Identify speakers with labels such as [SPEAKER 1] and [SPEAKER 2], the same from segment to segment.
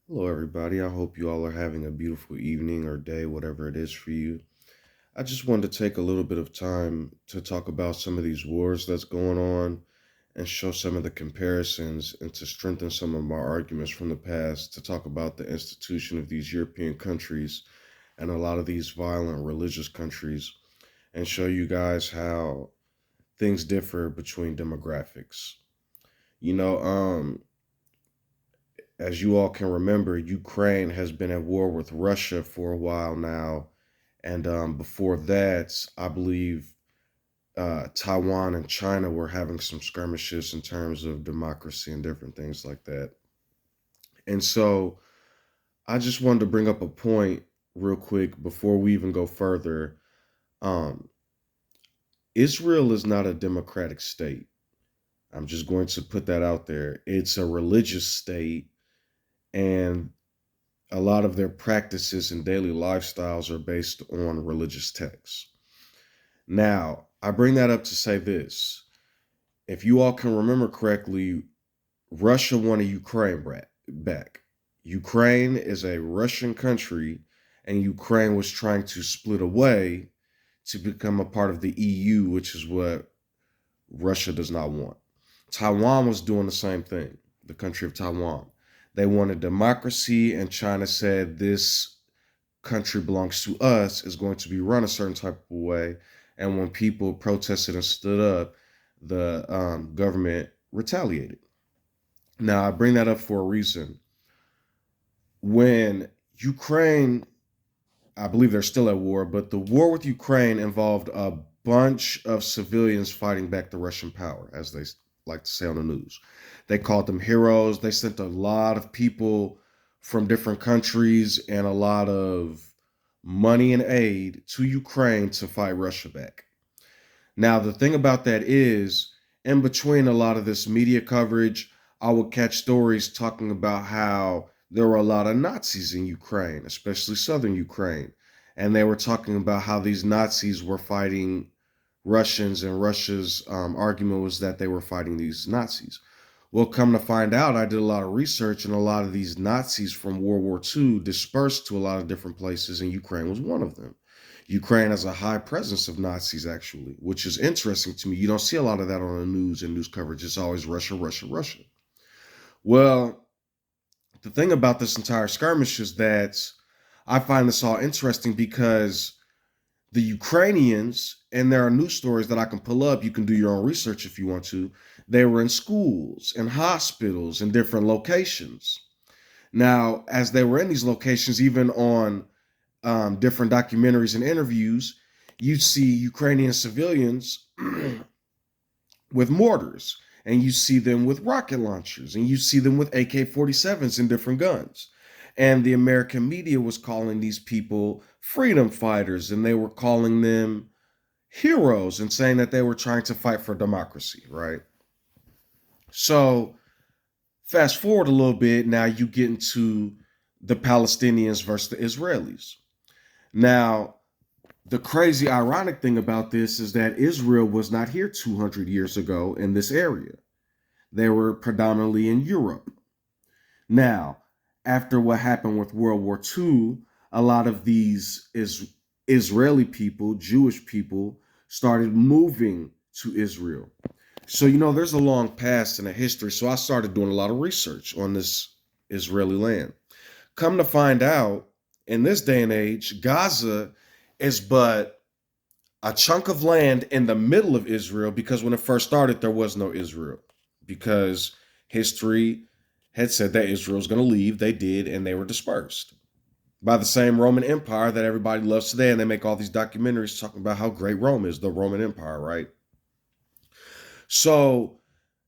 [SPEAKER 1] Hello, everybody. I hope you all are having a beautiful evening or day, whatever it is for you. I just wanted to take a little bit of time to talk about some of these wars that's going on and show some of the comparisons and to strengthen some of my arguments from the past to talk about the institution of these European countries and a lot of these violent religious countries and show you guys how things differ between demographics. You know, as you all can remember, Ukraine has been at war with Russia for a while now. And before that, I believe Taiwan and China were having some skirmishes in terms of democracy and different things like that. And so I just wanted to bring up a point real quick before we even go further. Um, Israel is not a democratic state. I'm just going to put that out there. It's a religious state, and a lot of their practices and daily lifestyles are based on religious texts. Now, I bring that up to say this. If you all can remember correctly, Russia wanted Ukraine back. Ukraine is a Russian country, and Ukraine was trying to split away to become a part of the EU, which is what Russia does not want. Taiwan was doing the same thing, the country of Taiwan. They wanted democracy, and China said this country belongs to us is going to be run a certain type of way. And when people protested and stood up, the government retaliated. Now, I bring that up for a reason. When Ukraine, I believe they're still at war, but the war with Ukraine involved a bunch of civilians fighting back the Russian power, as they like to say on the news. They called them heroes. They sent a lot of people from different countries and a lot of money and aid to Ukraine to fight Russia back. Now, the thing about that is, in between a lot of this media coverage, I would catch stories talking about how there were a lot of Nazis in Ukraine, especially southern Ukraine. And they were talking about how these Nazis were fighting Russians, and Russia's argument was that they were fighting these Nazis. Well, come to find out, I did a lot of research, and a lot of these Nazis from World War II dispersed to a lot of different places, and Ukraine was one of them. Ukraine has a high presence of Nazis, actually, which is interesting to me. You don't see a lot of that on the news and news coverage. It's always Russia, Russia, Russia. Well, the thing about this entire skirmish is that I find this all interesting because the Ukrainians, and there are news stories that I can pull up. You can do your own research if you want to. They were in schools and hospitals and different locations. Now, as they were in these locations, even on different documentaries and interviews, you see Ukrainian civilians with mortars, and you see them with rocket launchers, and you see them with AK 47s and different guns. And the American media was calling these people freedom fighters, and they were calling them heroes and saying that they were trying to fight for democracy, right? So, fast forward a little bit, now you get into the Palestinians versus the Israelis. Now, the crazy ironic thing about this is that Israel was not here 200 years ago in this area. They were predominantly in Europe. Now, after what happened with World War II, a lot of these Israeli people, Jewish people, started moving to Israel. So, there's a long past and a history. So I started doing a lot of research on this Israeli land. Come to find out, in this day and age, Gaza is but a chunk of land in the middle of Israel, because when it first started, there was no Israel. Because history had said that Israel was going to leave. They did, and they were dispersed by the same Roman Empire that everybody loves today. And they make all these documentaries talking about how great Rome is, the Roman Empire, right? So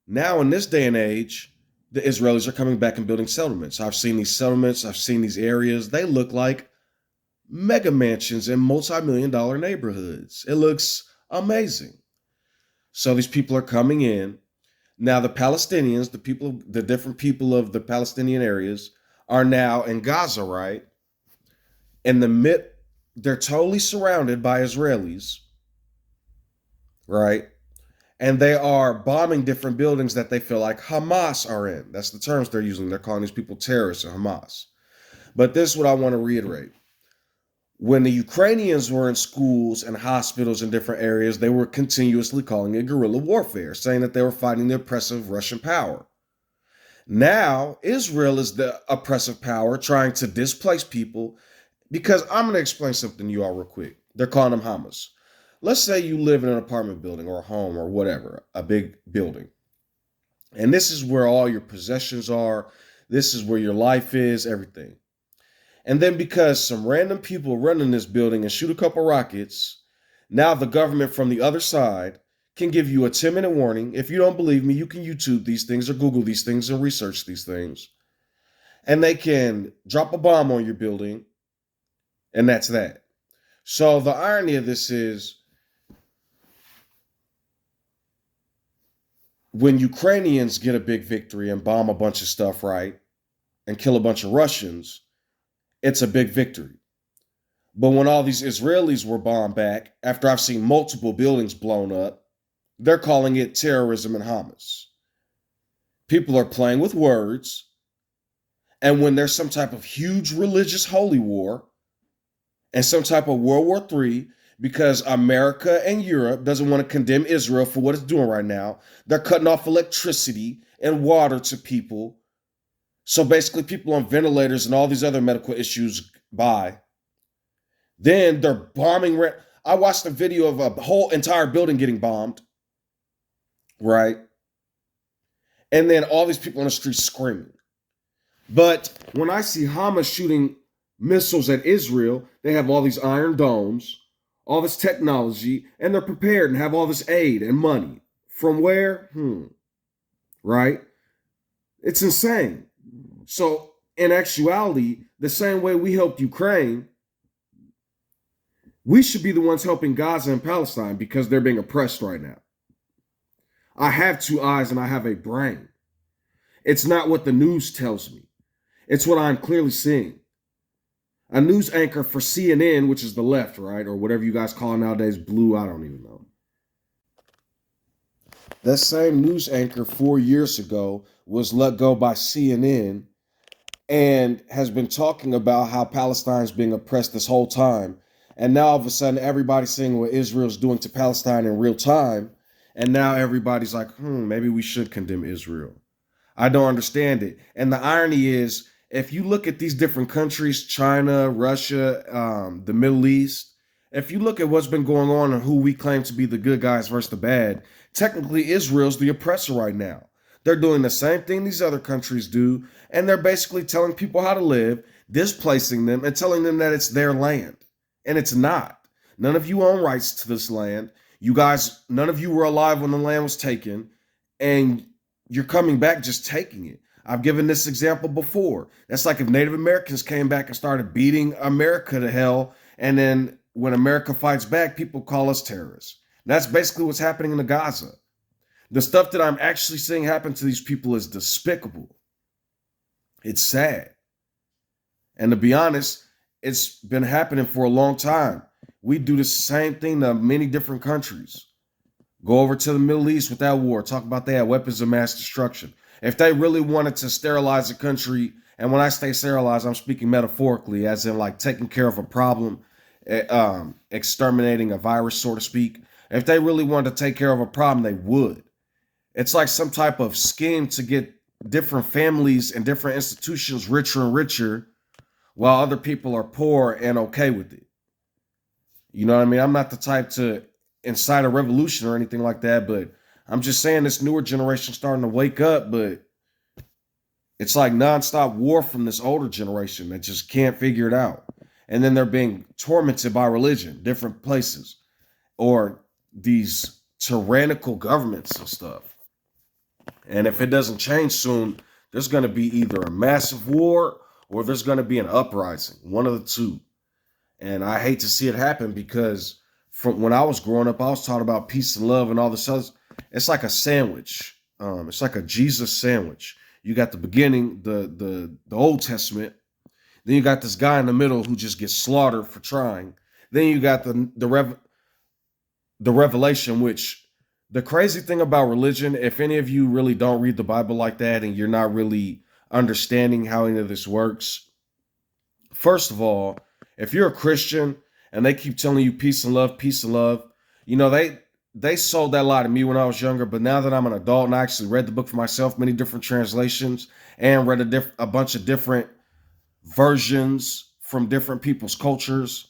[SPEAKER 1] now in this day and age, the Israelis are coming back and building settlements. I've seen these settlements, I've seen these areas. They look like mega mansions in multi-million dollar neighborhoods. It looks amazing. So these people are coming in. Now the Palestinians, the different people of the Palestinian areas are now in Gaza, right? In the mid, they're totally surrounded by Israelis, right? And they are bombing different buildings that they feel like Hamas are in. That's the terms they're using. They're calling these people terrorists and Hamas. But this is what I want to reiterate. When the Ukrainians were in schools and hospitals in different areas, they were continuously calling it guerrilla warfare, saying that they were fighting the oppressive Russian power. Now, Israel is the oppressive power trying to displace people because I'm going to explain something to you all real quick. They're calling them Hamas. Let's say you live in an apartment building or a home or whatever, a big building. And this is where all your possessions are. This is where your life is, everything. And then because some random people run in this building and shoot a couple rockets, now the government from the other side can give you a 10-minute warning. If you don't believe me, you can YouTube these things or Google these things and research these things. And they can drop a bomb on your building, and that's that. So the irony of this is when Ukrainians get a big victory and bomb a bunch of stuff, right, and kill a bunch of Russians, it's a big victory. But when all these Israelis were bombed back, after I've seen multiple buildings blown up, they're calling it terrorism and Hamas. People are playing with words. And when there's some type of huge religious holy war and some type of World War III, because America and Europe doesn't want to condemn Israel for what it's doing right now, they're cutting off electricity and water to people. So basically people on ventilators and all these other medical issues buy. Then they're bombing. I watched a video of a whole entire building getting bombed. Right? And then all these people on the street screaming. But when I see Hamas shooting missiles at Israel, they have all these iron domes, all this technology, and they're prepared and have all this aid and money. From where? Right? It's insane. So in actuality, the same way we helped Ukraine, we should be the ones helping Gaza and Palestine because they're being oppressed right now. I have two eyes and I have a brain. It's not what the news tells me. It's what I'm clearly seeing. A news anchor for CNN, which is the left, right? Or whatever you guys call it nowadays, blue, I don't even know. That same news anchor 4 years ago was let go by CNN and has been talking about how Palestine's being oppressed this whole time. And now all of a sudden everybody's seeing what Israel's doing to Palestine in real time. And now everybody's like, maybe we should condemn Israel. I don't understand it. And the irony is, if you look at these different countries, China, Russia, the Middle East, if you look at what's been going on and who we claim to be the good guys versus the bad, technically Israel's the oppressor right now. They're doing the same thing these other countries do, and they're basically telling people how to live, displacing them, and telling them that it's their land. And it's not. None of you own rights to this land. You guys, none of you were alive when the land was taken, and you're coming back just taking it. I've given this example before. That's like if Native Americans came back and started beating America to hell, and then when America fights back, people call us terrorists. That's basically what's happening in the Gaza. The stuff that I'm actually seeing happen to these people is despicable. It's sad. And to be honest, it's been happening for a long time. We do the same thing to many different countries. Go over to the Middle East with that war. Talk about they had weapons of mass destruction. If they really wanted to sterilize a country, and when I say sterilize, I'm speaking metaphorically, as in like taking care of a problem, exterminating a virus, so to speak. If they really wanted to take care of a problem, they would. It's like some type of scheme to get different families and different institutions richer and richer while other people are poor and okay with it. You know what I mean? I'm not the type to incite a revolution or anything like that, but I'm just saying this newer generation starting to wake up, but it's like nonstop war from this older generation that just can't figure it out. And then they're being tormented by religion, different places, or these tyrannical governments and stuff. And if it doesn't change soon, there's going to be either a massive war or there's going to be an uprising, one of the two. And I hate to see it happen because from when I was growing up, I was taught about peace and love and all this other. It's like a sandwich. It's like a Jesus sandwich. You got the beginning, the Old Testament. Then you got this guy in the middle who just gets slaughtered for trying. Then you got the Revelation, which The crazy thing about religion, if any of you really don't read the Bible like that and you're not really understanding how any of this works, first of all, if you're a Christian and they keep telling you peace and love, you know, they sold that lie to me when I was younger, but now that I'm an adult and I actually read the book for myself, many different translations, and read a bunch of different versions from different people's cultures.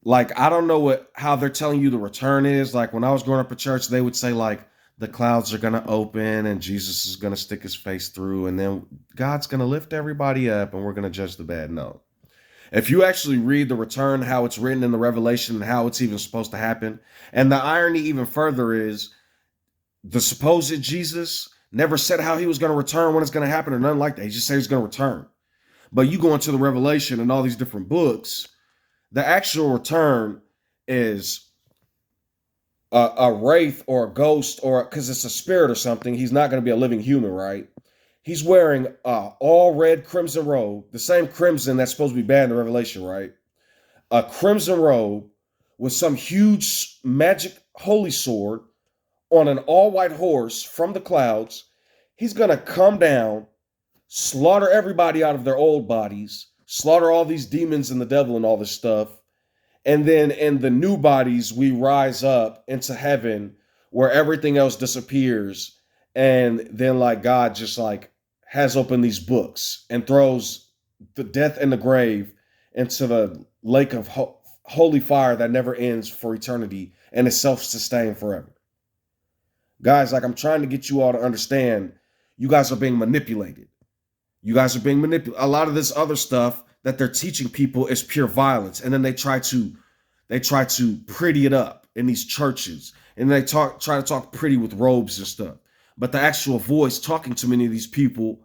[SPEAKER 1] Like, I don't know how they're telling you the return is. Like, when I was growing up at church, they would say like the clouds are gonna open and Jesus is gonna stick his face through, and then God's gonna lift everybody up and we're gonna judge the bad. No. If you actually read the return, how it's written in the Revelation and how it's even supposed to happen, and the irony even further is the supposed Jesus never said how he was going to return, when it's going to happen, or nothing like that. He just said he's going to return. But you go into the Revelation and all these different books, the actual return is a wraith or a ghost, or because it's a spirit or something. He's not going to be a living human, right? He's wearing all red crimson robe, the same crimson that's supposed to be bad in the Revelation, right? A crimson robe with some huge magic holy sword on an all white horse from the clouds. He's going to come down, slaughter everybody out of their old bodies, slaughter all these demons and the devil and all this stuff. And then in the new bodies, we rise up into heaven where everything else disappears. And then like God just like has opened these books and throws the death and the grave into the lake of holy fire that never ends for eternity and is self-sustained forever. Guys, like, I'm trying to get you all to understand, you guys are being manipulated. You guys are being manipulated. A lot of this other stuff that they're teaching people is pure violence. And then they try to pretty it up in these churches. And they try to talk pretty with robes and stuff. But the actual voice talking to many of these people,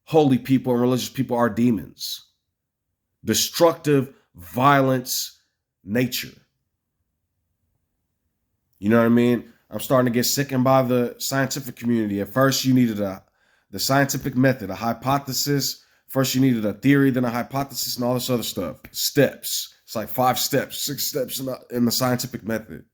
[SPEAKER 1] holy people and religious people, are demons. Destructive, violence, nature. You know what I mean? I'm starting to get sickened by the scientific community. At first, you needed the scientific method, a hypothesis. First, you needed a theory, then a hypothesis, and all this other stuff. Steps. It's like 5 steps, 6 steps in the scientific method.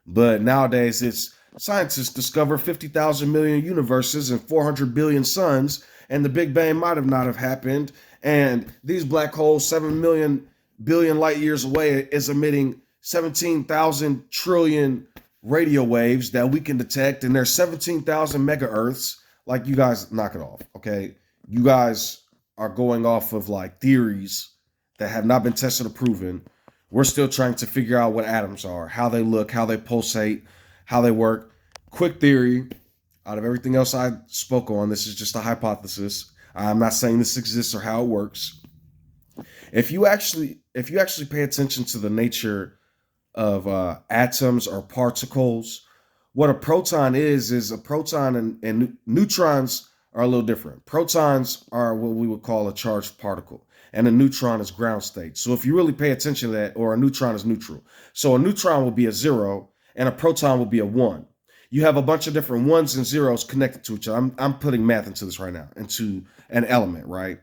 [SPEAKER 1] But nowadays, it's scientists discover 50,000 million universes and 400 billion suns, and the Big Bang might have not have happened. And these black holes, 7 million billion light years away, is emitting 17,000 trillion radio waves that we can detect, and there's 17,000 mega earths. Like, you guys, knock it off, okay? You guys are going off of like theories that have not been tested or proven. We're still trying to figure out what atoms are, how they look, how they pulsate, how they work. Quick theory, out of everything else I spoke on, this is just a hypothesis. I'm not saying this exists or how it works. If you actually pay attention to the nature of atoms or particles, what a proton is a proton, and neutrons are a little different. Protons are what we would call a charged particle, and a neutron is ground state. So if you really pay attention to that, or a neutron is neutral. So a neutron will be a 0 and a proton will be a 1. You have a bunch of different 1s and 0s connected to each other. I'm putting math into this right now, into an element, right?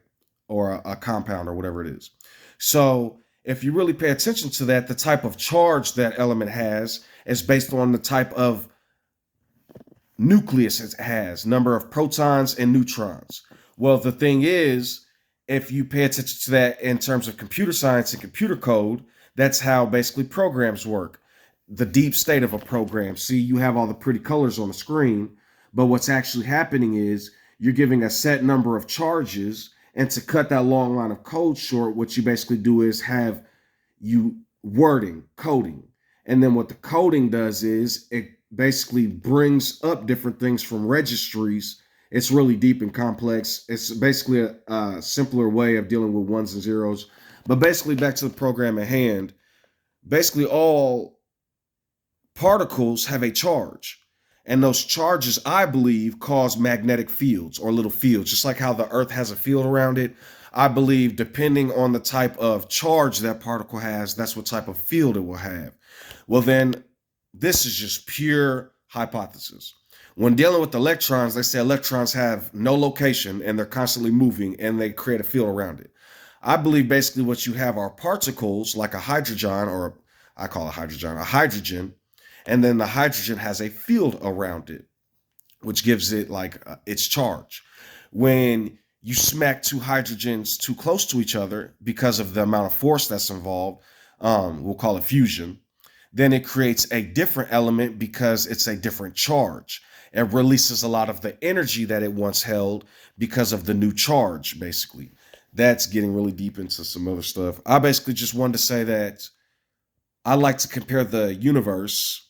[SPEAKER 1] Or a compound or whatever it is. So if you really pay attention to that, the type of charge that element has is based on the type of nucleus it has, number of protons and neutrons. Well, the thing is, if you pay attention to that in terms of computer science and computer code, that's how basically programs work. The deep state of a program. See, you have all the pretty colors on the screen, but what's actually happening is you're giving a set number of charges, and to cut that long line of code short, what you basically do is have you wording, coding. And then what the coding does is it basically brings up different things from registries. It's really deep and complex. It's basically a simpler way of dealing with 1s and 0s. But basically, back to the program at hand, basically all particles have a charge. And those charges, I believe, cause magnetic fields or little fields, just like how the Earth has a field around it. I believe depending on the type of charge that particle has, that's what type of field it will have. Well, then this is just pure hypothesis. When dealing with electrons, they say electrons have no location and they're constantly moving and they create a field around it. I believe basically what you have are particles like a hydrogen, or I call it hydrogen, a hydrogen. And then the hydrogen has a field around it, which gives it like its charge. When you smack two hydrogens too close to each other because of the amount of force that's involved, we'll call it fusion, then it creates a different element because it's a different charge. It releases a lot of the energy that it once held because of the new charge, basically. That's getting really deep into some other stuff. I basically just wanted to say that I like to compare the universe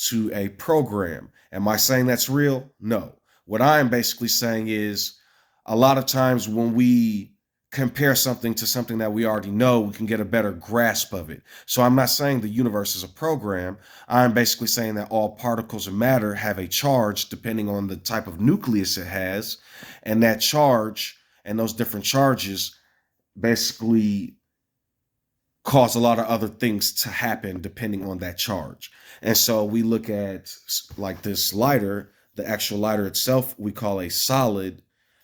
[SPEAKER 1] to a program. Am I saying that's real? No. What I am basically saying is a lot of times when we compare something to something that we already know, we can get a better grasp of it. So I'm not saying the universe is a program. I'm basically saying that all particles of matter have a charge depending on the type of nucleus it has. And that charge and those different charges basically cause a lot of other things to happen depending on that charge. And so we look at like this lighter, the actual lighter itself, we call a solid,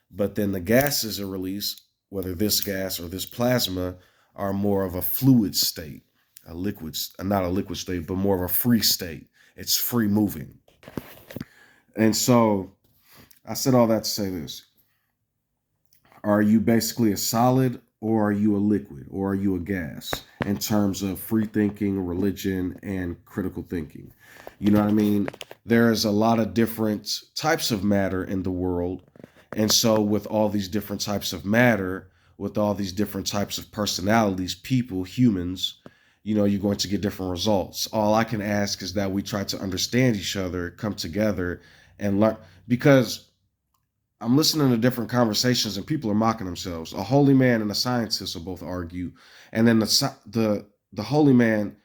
[SPEAKER 1] but then the gases it release, whether this gas or this plasma, are more of a fluid state, a liquid, not a liquid state, but more of a free state. It's free moving. And so I said all that to say this. Are you basically a solid or are you a liquid or are you a gas in terms of free thinking, religion, and critical thinking? You know what I mean? There's a lot of different types of matter in the world. And so, with all these different types of matter, with all these different types of personalities, people, humans, you're going to get different results. All I can ask is that we try to understand each other, come together, and learn. Because I'm listening to different conversations and people are mocking themselves. A holy man and a scientist will both argue, and then the holy man.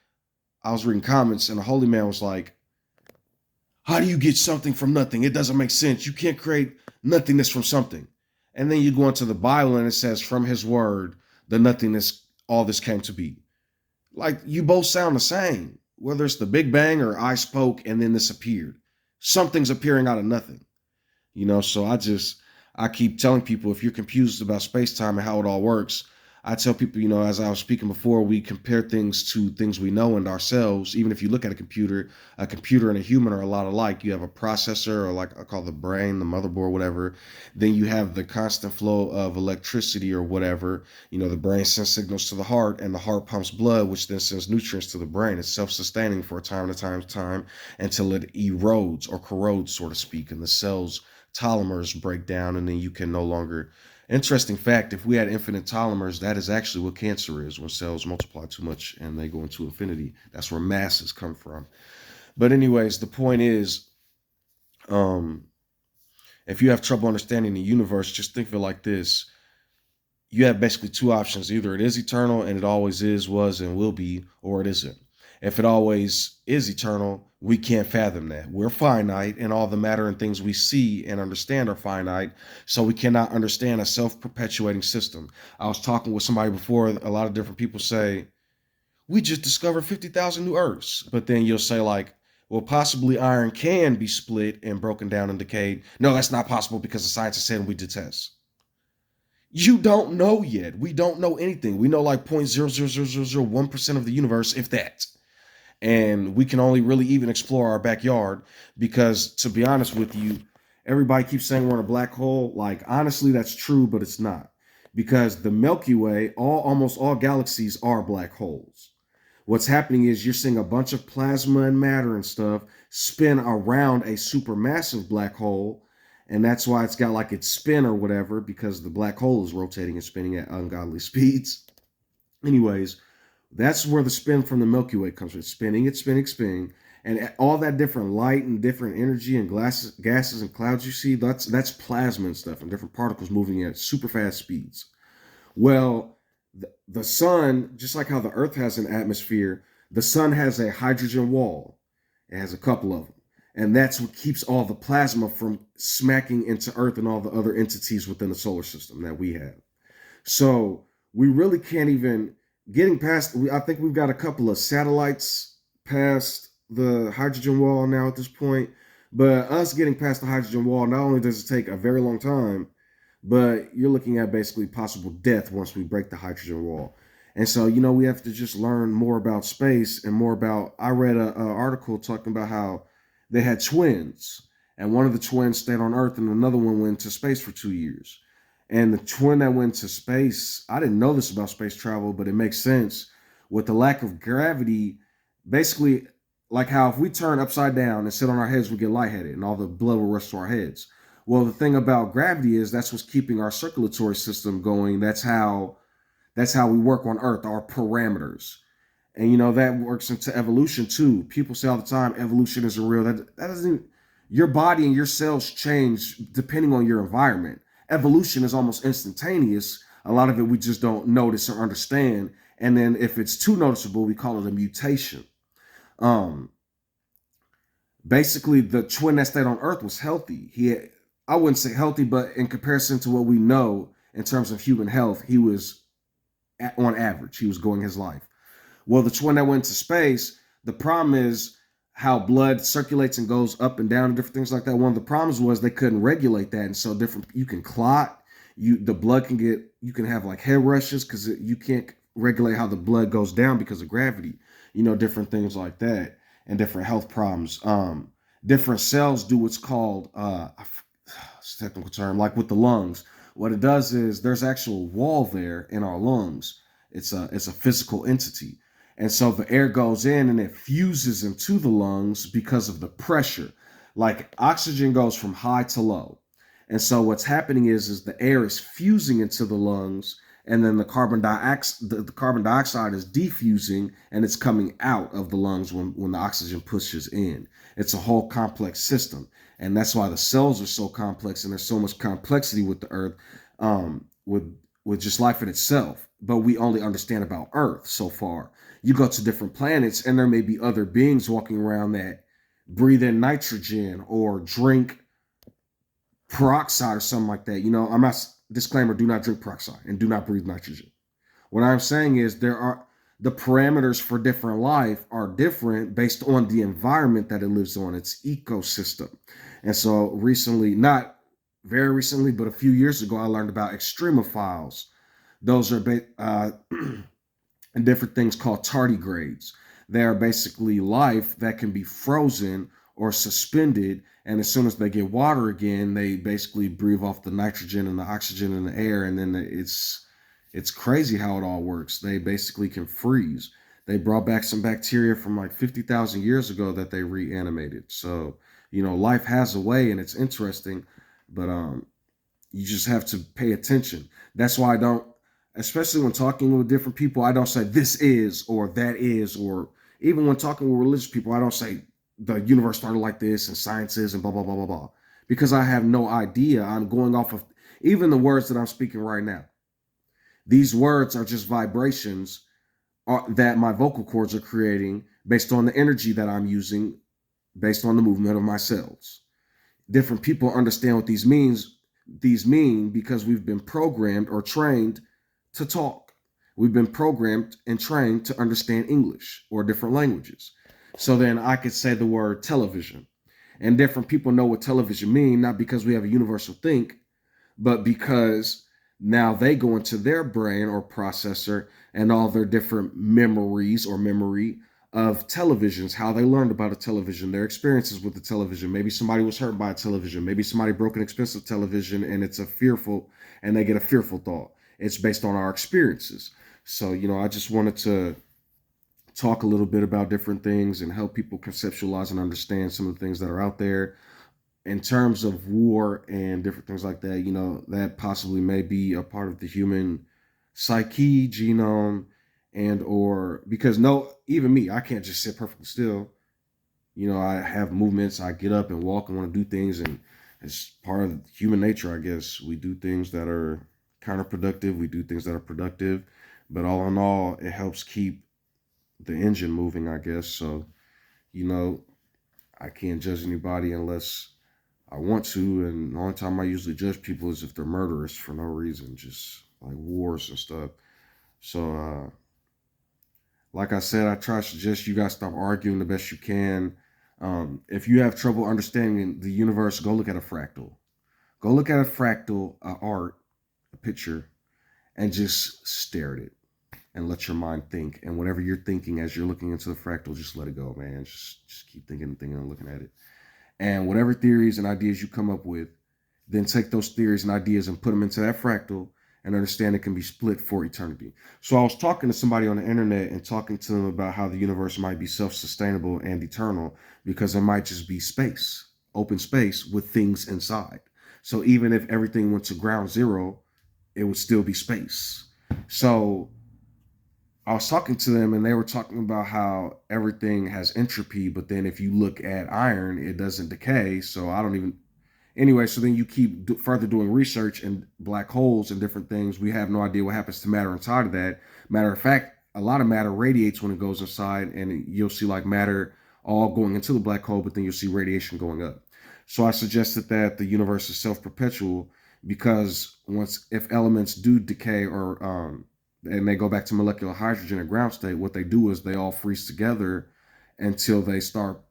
[SPEAKER 1] I was reading comments, and the holy man was like, "How do you get something from nothing? It doesn't make sense. You can't create nothingness from something." And then you go into the Bible, and it says, "From His word, the nothingness, all this came to be." Like you both sound the same, whether it's the Big Bang or I spoke and then this appeared. Something's appearing out of nothing. So I keep telling people, if you're confused about space time and how it all works, I tell people, as I was speaking before, we compare things to things we know and ourselves. Even if you look at a computer and a human are a lot alike. You have a processor, or like I call the brain, the motherboard, whatever. Then you have the constant flow of electricity or whatever. The brain sends signals to the heart, and the heart pumps blood, which then sends nutrients to the brain. It's self-sustaining for a time to time until it erodes or corrodes, so to speak, and the cells polymers break down, and then you can no longer. Interesting fact, if we had infinite polymers, that is actually what cancer is, when cells multiply too much and they go into infinity. That's where masses come from. But anyways, the point is, if you have trouble understanding the universe, just think of it like this. You have basically two options. Either it is eternal and it always is, was, and will be, or it isn't. If it always is eternal, we can't fathom that. We're finite, and all the matter and things we see and understand are finite, so we cannot understand a self-perpetuating system. I was talking with somebody before, a lot of different people say, we just discovered 50,000 new Earths. But then you'll say like, well, possibly iron can be split and broken down and decayed. No, that's not possible because the scientists said we did tests. You don't know yet. We don't know anything. We know like 0.00001% of the universe, if that. And we can only really even explore our backyard because, to be honest with you, everybody keeps saying we're in a black hole. Like, honestly, that's true, but it's not. Because the Milky Way, almost all galaxies are black holes. What's happening is you're seeing a bunch of plasma and matter and stuff spin around a supermassive black hole. And that's why it's got like its spin or whatever, because the black hole is rotating and spinning at ungodly speeds. Anyways, that's where the spin from the Milky Way comes from. It's spinning. And all that different light and different energy and gases and clouds you see, that's plasma and stuff, and different particles moving at super fast speeds. Well, the sun, just like how the Earth has an atmosphere, the sun has a hydrogen wall. It has a couple of them. And that's what keeps all the plasma from smacking into Earth and all the other entities within the solar system that we have. So we really can't even getting past. I think we've got a couple of satellites past the hydrogen wall now at this point. But us getting past the hydrogen wall, not only does it take a very long time, but you're looking at basically possible death once we break the hydrogen wall. And so, we have to just learn more about space and more about. I read a article talking about how they had twins, and one of the twins stayed on Earth, and another one went to space for 2 years. And the twin that went to space, I didn't know this about space travel, but it makes sense with the lack of gravity. Basically, like how if we turn upside down and sit on our heads, we get lightheaded, and all the blood will rush to our heads. Well, the thing about gravity is that's what's keeping our circulatory system going. That's how we work on Earth, our parameters. And that works into evolution too. People say all the time evolution isn't real. That doesn't. Your body and your cells change depending on your environment. Evolution is almost instantaneous. A lot of it we just don't notice or understand. And then if it's too noticeable, we call it a mutation. Um, Basically, the twin that stayed on Earth was healthy. I wouldn't say healthy, but in comparison to what we know in terms of human health, he was on average. He was going his life. Well, the twin that went to space, the problem is how blood circulates and goes up and down and different things like that. One of the problems was they couldn't regulate that, and so different. You can clot. The blood can get. You can have like head rushes because you can't regulate how the blood goes down because of gravity. Different things like that, and different health problems. Different cells do what's called it's a technical term, like with the lungs. What it does is there's actual wall there in our lungs. It's a physical entity. And so the air goes in and it fuses into the lungs because of the pressure. Like oxygen goes from high to low. And so what's happening is the air is fusing into the lungs, and then the carbon dioxide is diffusing and it's coming out of the lungs when the oxygen pushes in. It's a whole complex system. And that's why the cells are so complex, and there's so much complexity with the earth, with just life in itself. But we only understand about Earth so far. You go to different planets, and there may be other beings walking around that breathe in nitrogen or drink peroxide or something like that. I'm not, disclaimer, do not drink peroxide and do not breathe nitrogen. What I'm saying is the parameters for different life are different based on the environment that it lives on, its ecosystem. And so recently, not very recently, but a few years ago, I learned about extremophiles. Those are different things called tardigrades. They are basically life that can be frozen or suspended, and as soon as they get water again, they basically breathe off the nitrogen and the oxygen in the air, and then it's crazy how it all works. They basically can freeze. They brought back some bacteria from like 50,000 years ago that they reanimated. So, life has a way, and it's interesting, but you just have to pay attention. That's why I don't, especially when talking with different people, I don't say this is or that is, or even when talking with religious people, I don't say the universe started like this and science is and blah, blah, blah, blah, blah. Because I have no idea. I'm going off of even the words that I'm speaking right now. These words are just vibrations that my vocal cords are creating based on the energy that I'm using, based on the movement of my cells. Different people understand what these mean because we've been programmed or trained to talk. We've been programmed and trained to understand English or different languages. So then I could say the word television, and different people know what television mean, not because we have a universal think, but because now they go into their brain or processor and all their different memories or memory of televisions, how they learned about a television, their experiences with the television. Maybe somebody was hurt by a television. Maybe somebody broke an expensive television and and they get a fearful thought. It's based on our experiences. So, I just wanted to talk a little bit about different things and help people conceptualize and understand some of the things that are out there in terms of war and different things like that. That possibly may be a part of the human psyche, genome, and or because even me, I can't just sit perfectly still. I have movements. I get up and walk and want to do things, and it's part of human nature, I guess. We do things that are counterproductive. We do things that are productive, but all in all, it helps keep the engine moving, I guess. So, I can't judge anybody unless I want to, and the only time I usually judge people is if they're murderous for no reason, just like wars and stuff. So, like I said, I try to suggest you guys stop arguing the best you can. If you have trouble understanding the universe, go look at a fractal. Go look at a fractal art, a picture, and just stare at it. and let your mind think. And whatever you're thinking as you're looking into the fractal, just let it go, man. Just keep thinking and thinking and looking at it. And whatever theories and ideas you come up with, then take those theories and ideas and put them into that fractal and understand it can be split for eternity. So I was talking to somebody on the internet and talking to them about how the universe might be self-sustainable and eternal because it might just be space, open space with things inside. So even if everything went to ground zero, it would still be space. So I was talking to them and they were talking about how everything has entropy, but then if you look at iron, it doesn't decay. So I don't even, anyway, so then you keep further doing research and black holes and different things. We have no idea what happens to matter inside of that. Matter of fact, a lot of matter radiates when it goes inside, and you'll see like matter all going into the black hole, but then you'll see radiation going up. So I suggested that the universe is self-perpetual because if elements do decay or and they go back to molecular hydrogen at ground state, what they do is they all freeze together until they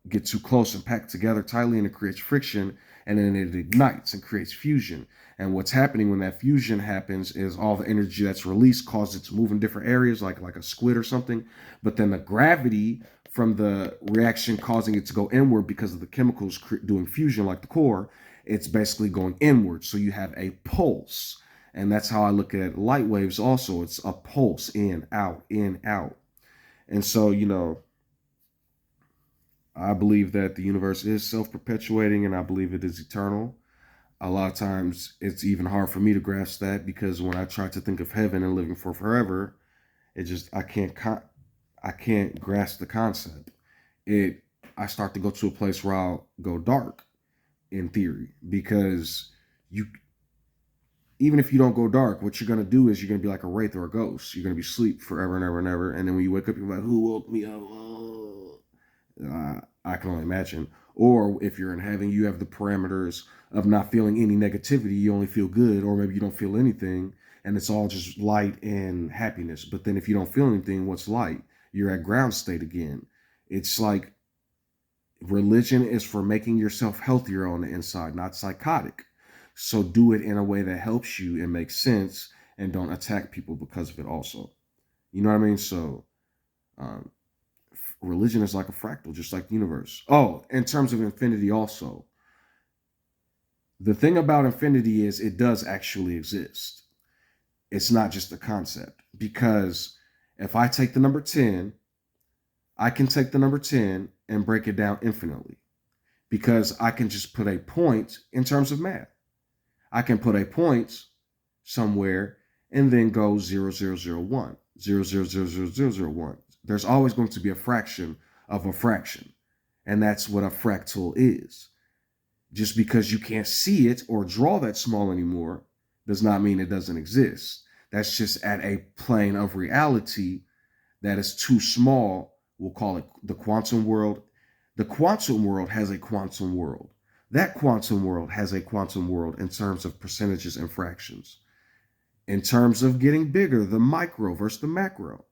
[SPEAKER 1] get too close and packed together tightly, and it creates friction, and then it ignites and creates fusion. And what's happening when that fusion happens is all the energy that's released causes it to move in different areas, like a squid or something. But then the gravity from the reaction causing it to go inward because of the chemicals doing fusion, like the core, it's basically going inward. So you have a pulse. And that's how I look at light waves also. It's a pulse, in, out, in, out. And so, I believe that the universe is self-perpetuating, and I believe it is eternal. A lot of times it's even hard for me to grasp that because when I try to think of heaven and living for forever, I can't grasp the concept. I start to go to a place where I'll go dark in theory, because even if you don't go dark, what you're going to do is you're going to be like a wraith or a ghost. You're going to be asleep forever and ever and ever. And then when you wake up, you're like, who woke me up? Oh. I can only imagine. Or if you're in heaven, you have the parameters of not feeling any negativity. You only feel good, or maybe you don't feel anything, and it's all just light and happiness. But then if you don't feel anything, what's light? You're at ground state again. It's like religion is for making yourself healthier on the inside, not psychotic. So do it in a way that helps you and makes sense, and don't attack people because of it also. You know what I mean? So religion is like a fractal, just like the universe. Oh, in terms of infinity also, the thing about infinity is it does actually exist. It's not just a concept, because if I take the number 10, I can take the number 10 and break it down infinitely, because I can just put a point in terms of math. I can put a point somewhere and then go 0001, 000001. There's always going to be a fraction of a fraction. And that's what a fractal is. Just because you can't see it or draw that small anymore does not mean it doesn't exist. That's just at a plane of reality that is too small. We'll call it the quantum world. The quantum world has a quantum world. That quantum world has a quantum world in terms of percentages and fractions. In terms of getting bigger, the micro versus the macro,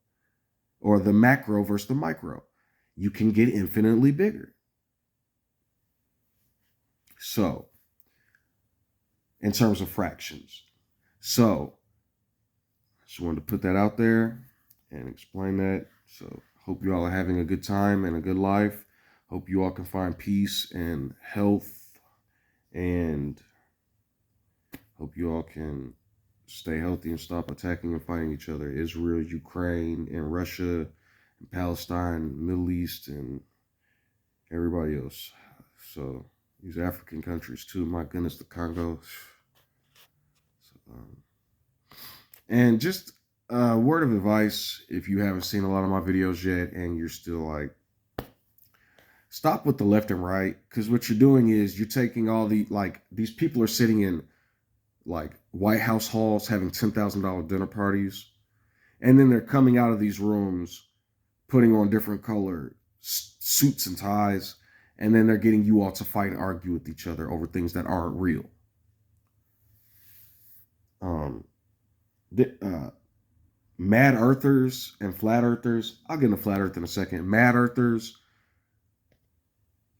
[SPEAKER 1] or the macro versus the micro, you can get infinitely bigger. So, in terms of fractions. So, just wanted to put that out there and explain that. So, hope you all are having a good time and a good life. Hope you all can find peace and health, and hope you all can stay healthy and stop attacking and fighting each other. Israel, Ukraine, and Russia, and Palestine, Middle East, and everybody else. So these African countries too. My goodness, the Congo. So, and just a word of advice, if you haven't seen a lot of my videos yet and you're still like, stop with the left and right, because what you're doing is you're taking all these people are sitting in like White House halls having $10,000 dinner parties, and then they're coming out of these rooms putting on different colored suits and ties, and then they're getting you all to fight and argue with each other over things that aren't real. Mad earthers and flat earthers, I'll get into flat earth in a second. Mad earthers,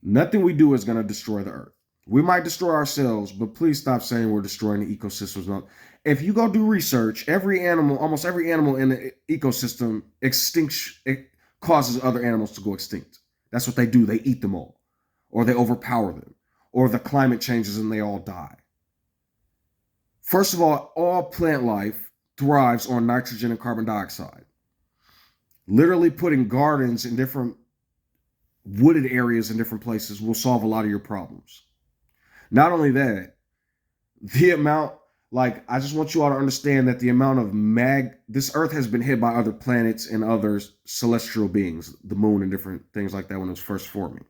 [SPEAKER 1] nothing we do is going to destroy the earth. We might destroy ourselves, but please stop saying we're destroying the ecosystems. If you go do research, almost every animal in the ecosystem, extinction, it causes other animals to go extinct. That's what they do. They eat them all, or they overpower them, or the climate changes and they all die. First of all plant life thrives on nitrogen and carbon dioxide. Literally putting gardens in different wooded areas in different places will solve a lot of your problems. Not only that, the amount, like, I just want you all to understand that the amount of this earth has been hit by other planets and other celestial beings, the moon and different things like that when it was first forming.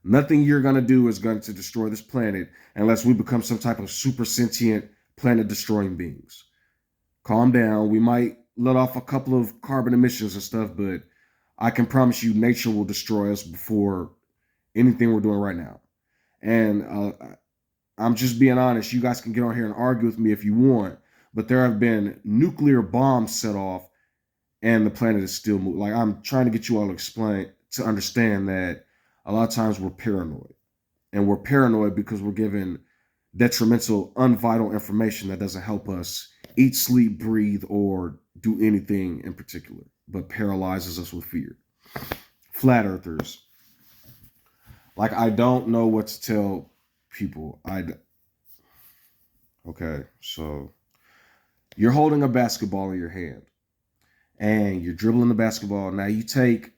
[SPEAKER 1] Nothing you're going to do is going to destroy this planet unless we become some type of super sentient planet destroying beings. Calm down. We might let off a couple of carbon emissions and stuff, but I can promise you nature will destroy us before anything we're doing right now. And I'm just being honest. You guys can get on here and argue with me if you want, but there have been nuclear bombs set off and the planet is still moving. Like, I'm trying to get you all to understand that a lot of times we're paranoid. And we're paranoid because we're given detrimental, unvital information that doesn't help us eat, sleep, breathe, or do anything in particular, but paralyzes us with fear. Flat earthers. Like, I don't know what to tell people. Okay, so you're holding a basketball in your hand and you're dribbling the basketball. Now you take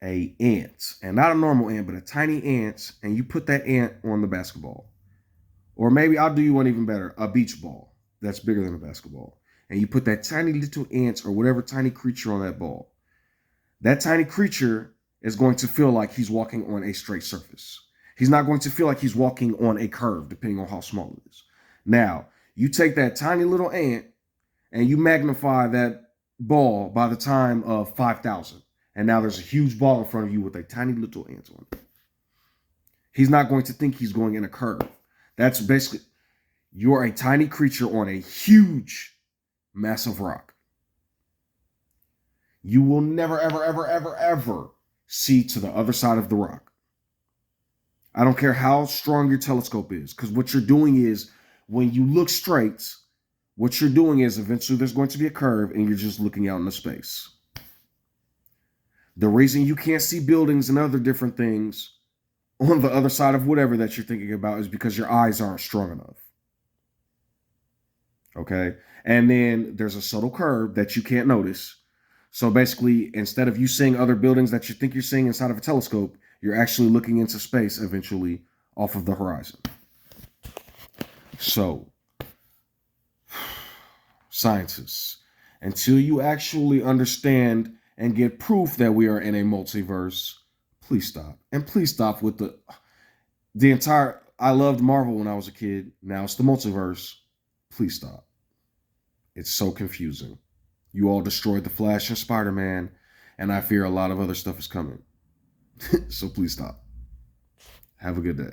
[SPEAKER 1] a ant, and not a normal ant, but a tiny ant, and you put that ant on the basketball. Or maybe I'll do you one even better, a beach ball that's bigger than a basketball. And you put that tiny little ant or whatever tiny creature on that ball. That tiny creature is going to feel like he's walking on a straight surface. He's not going to feel like he's walking on a curve, depending on how small it is. Now, you take that tiny little ant and you magnify that ball by the time of 5,000. And now there's a huge ball in front of you with a tiny little ant on it. He's not going to think he's going in a curve. That's basically, you're a tiny creature on a huge, massive rock. You will never, ever, ever, ever, ever see to the other side of the rock. I don't care how strong your telescope is, because what you're doing is, when you look straight, what you're doing is eventually there's going to be a curve and you're just looking out into space. The reason you can't see buildings and other different things on the other side of whatever that you're thinking about is because your eyes aren't strong enough. Okay? And then there's a subtle curve that you can't notice. So basically, instead of you seeing other buildings that you think you're seeing inside of a telescope, you're actually looking into space eventually off of the horizon. So, scientists, until you actually understand and get proof that we are in a multiverse, please stop. And please stop with the entire, I loved Marvel when I was a kid. Now it's the multiverse. Please stop. It's so confusing. You all destroyed the Flash and Spider-Man, and I fear a lot of other stuff is coming. So please stop. Have a good day.